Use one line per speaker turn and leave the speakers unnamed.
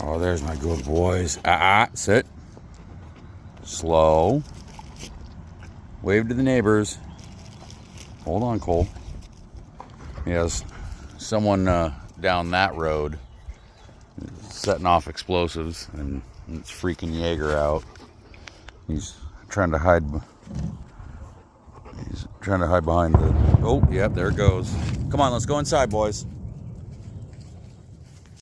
Oh, there's my good boys. Sit. Slow. Wave to the neighbors. Hold on, Cole. Yes, someone down that road setting off explosives, and it's freaking Jeger out. He's trying to hide. He's trying to hide behind the. Oh, yep, there it goes. Come on, let's go inside, boys.